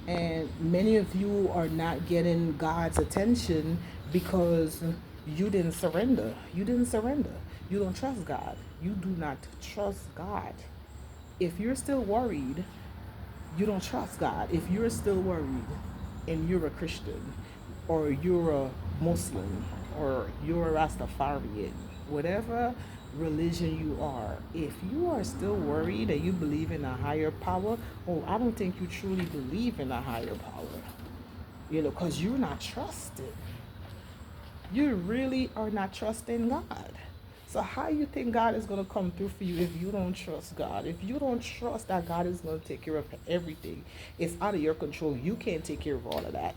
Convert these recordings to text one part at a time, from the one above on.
And many of you are not getting God's attention because you didn't surrender. You didn't surrender. You don't trust God. You do not trust God. If you're still worried, you don't trust God. If you're still worried and you're a Christian or you're a Muslim or you're a Rastafarian, whatever religion you are, if you are still worried and you believe in a higher power, oh, I don't think you truly believe in a higher power, because you're not trusted. You really are not trusting God. So how you think God is going to come through for you if you don't trust God? If you don't trust that God is going to take care of everything, it's out of your control. You can't take care of all of that.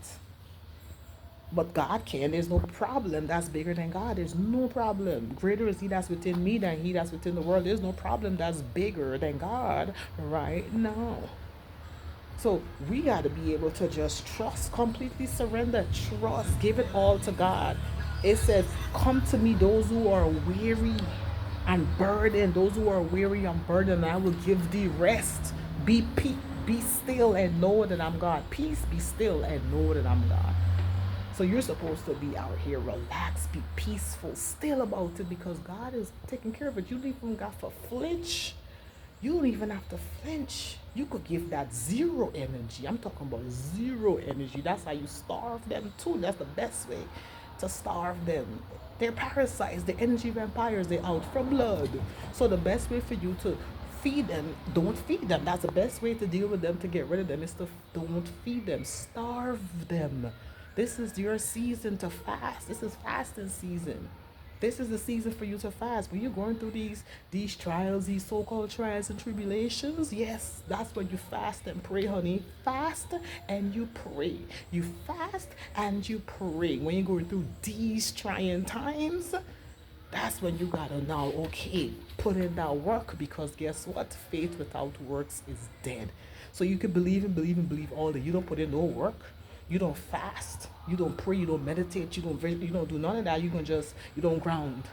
But God can. There's no problem that's bigger than God. There's no problem. Greater is He that's within me than He that's within the world. There's no problem that's bigger than God right now. So we got to be able to just trust, completely surrender, trust, give it all to God. It says, "Come to me, those who are weary and burdened, those who are weary and burdened, and I will give thee rest. Be still and know that I'm God. Peace, be still and know that I'm God." So you're supposed to be out here relaxed, be peaceful, still about it because God is taking care of it. You don't even got to flinch. You don't even have to flinch. You could give that zero energy. I'm talking about zero energy. That's how you starve them too. That's the best way to starve them. They're parasites, they're energy vampires, they're out for blood. So the best way for you to feed them, don't feed them. That's the best way to deal with them, to get rid of them, is to don't feed them. Starve them. This is your season to fast. This is fasting season. This is the season for you to fast. When you're going through these trials, these so-called trials and tribulations, yes, that's when you fast and pray, honey. Fast and you pray. You fast and you pray. When you're going through these trying times, that's when you gotta now, okay, put in that work, because guess what? Faith without works is dead. So you can believe and believe and believe all day. You don't put in no work. You don't fast. You don't pray. You don't meditate. You don't do none of that. You don't ground.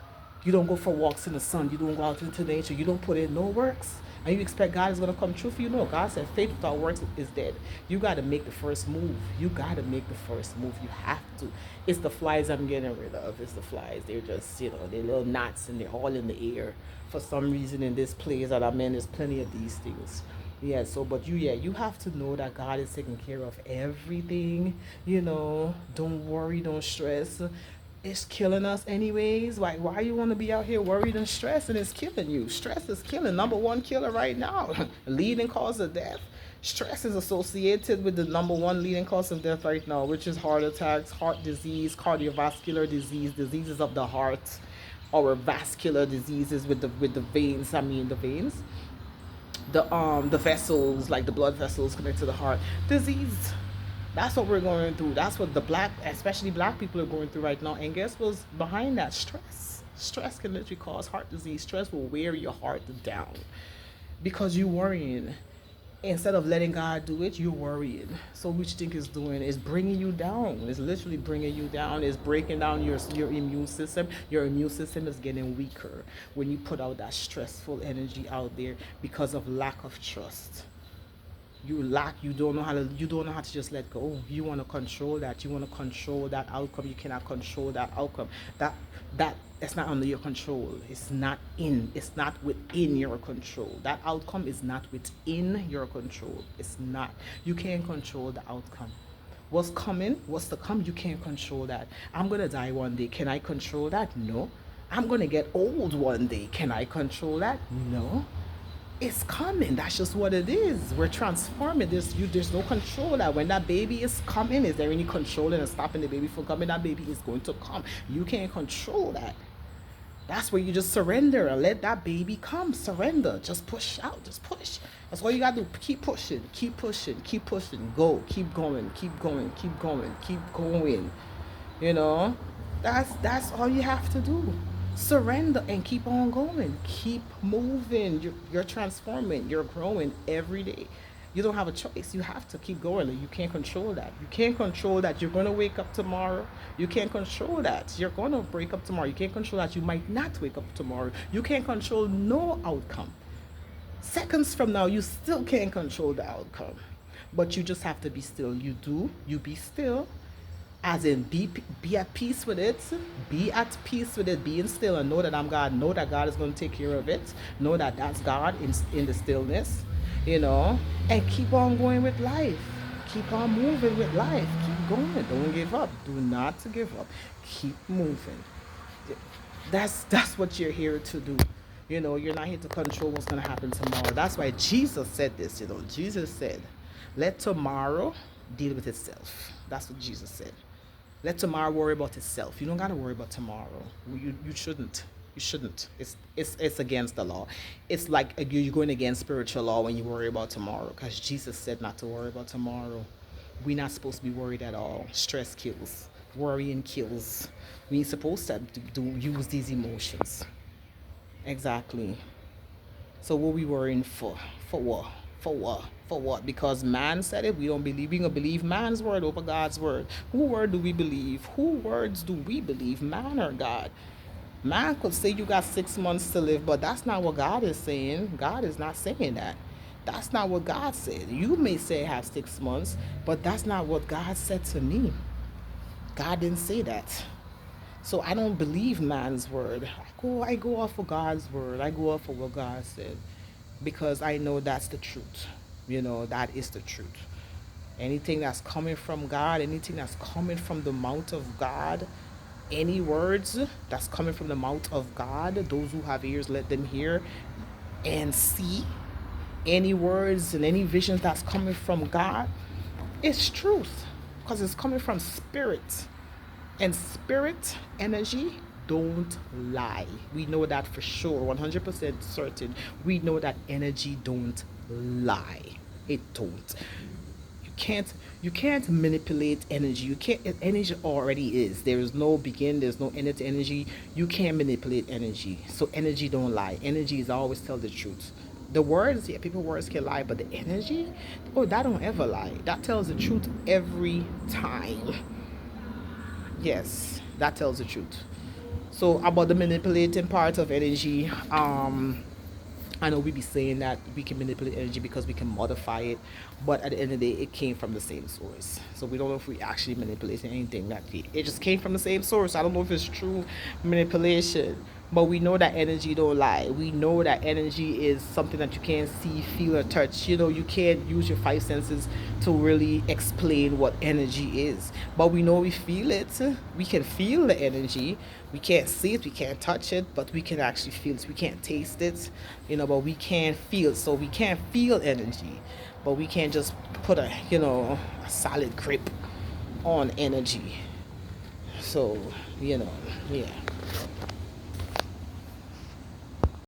You don't go for walks in the sun. You don't go out into nature. You don't put in no works. And you expect God is going to come true for you? No, God said faith without works is dead. You got to make the first move. You got to make the first move. You have to. It's the flies I'm getting rid of. It's the flies. They're just, they're little gnats and they're all in the air. For some reason in this place that I'm in, there's plenty of these things. Yeah, so but you have to know that God is taking care of everything. Don't worry, don't stress. It's killing us anyways. Like, why you want to be out here worried and stressed, and it's killing you? Stress is killing. Number one killer right now. Leading cause of death. Stress is associated with the number one leading cause of death right now, which is heart attacks, heart disease, cardiovascular disease, diseases of the heart, or vascular diseases with the veins. I mean the veins, the vessels, like the blood vessels connected to the heart. Disease. That's what we're going through. That's what especially black people are going through right now. And guess what's behind that? Stress. Stress can literally cause heart disease. Stress will wear your heart down because you're worrying. Instead of letting God do it, you're worrying. So what you think is doing is bringing you down. It's literally bringing you down. It's breaking down your immune system. Your immune system is getting weaker when you put out that stressful energy out there because of lack of trust. You don't know how to just let go. You want to control that. You want to control that outcome. You cannot control that outcome. That's not under your control. It's not within your control. That outcome is not within your control. It's not. You can't control the outcome. What's coming, what's to come, you can't control that. I'm gonna die one day. Can I control that? No. I'm gonna get old one day. Can I control that? No. It's coming. That's just what it is. We're transforming. There's no control that when that baby is coming. Is there any controlling and stopping the baby from coming? That baby is going to come. You can't control that. That's where you just surrender and let that baby come. Surrender. Just push out. Just push. That's all you gotta do. Keep pushing. Keep pushing. Keep pushing. Go. Keep going. Keep going. Keep going. Keep going. You know, that's all you have to do. Surrender and keep on going. Keep moving. You're transforming. You're growing every day. You don't have a choice. You have to keep going. You can't control that. You can't control that you're going to wake up tomorrow. You can't control that you're going to break up tomorrow. You can't control that you might not wake up tomorrow. You can't control no outcome. Seconds from now, you still can't control the outcome. But you just have to be still. You be still, as in be at peace with it. Be at peace with it, being still, and know that I'm God. Know that God is going to take care of it. Know that that's God in the stillness, and keep on going with life. Keep on moving with life. Keep going. Don't give up. Do not give up. Keep moving. That's what you're here to do. You're not here to control what's going to happen tomorrow. That's why Jesus said this. Jesus said, let tomorrow deal with itself. That's what Jesus said. Let tomorrow worry about itself. You don't got to worry about tomorrow. You shouldn't. You shouldn't. It's against the law. It's like you're going against spiritual law when you worry about tomorrow, because Jesus said not to worry about tomorrow. We're not supposed to be worried at all. Stress kills. Worrying kills. We ain't supposed to use these emotions. Exactly. So what we worrying for? For what? For what? For what? Because man said it. We don't believe. We gonna believe man's word over God's word. Who word do we believe? Who words do we believe? Man or God? Man could say you got 6 months to live, but that's not what God is saying. God is not saying that. That's not what God said. You may say I have 6 months, but that's not what God said to me. God didn't say that. So I don't believe man's word. I go off of God's word. I go off of what God said, because I know that's the truth. That is the truth. Anything that's coming from God, anything that's coming from the mouth of God, any words that's coming from the mouth of God, those who have ears, let them hear and see. Any words and any visions that's coming from God, it's truth, because it's coming from spirit. And spirit energy don't lie. We know that for sure, 100% certain. We know that energy don't lie. It don't. You can't manipulate energy. You can't. Energy already is. There is no begin. There's no end to energy. You can't manipulate energy. So energy don't lie. Energy is always tell the truth. The words, yeah, people words can lie, but the energy, oh, that don't ever lie. That tells the truth every time. Yes, that tells the truth. So about the manipulating part of energy, I know we be saying that we can manipulate energy because we can modify it, but at the end of the day, it came from the same source. So we don't know if we actually manipulating anything. That it just came from the same source. I don't know if it's true manipulation, but we know that energy don't lie. We know that energy is something that you can't see, feel, or touch. You can't use your five senses to really explain what energy is. But we know we feel it. We can feel the energy. We can't see it, we can't touch it, but we can actually feel it. We can't taste it, but we can feel it. So we can't feel energy, but we can't just put a solid grip on energy. So, yeah.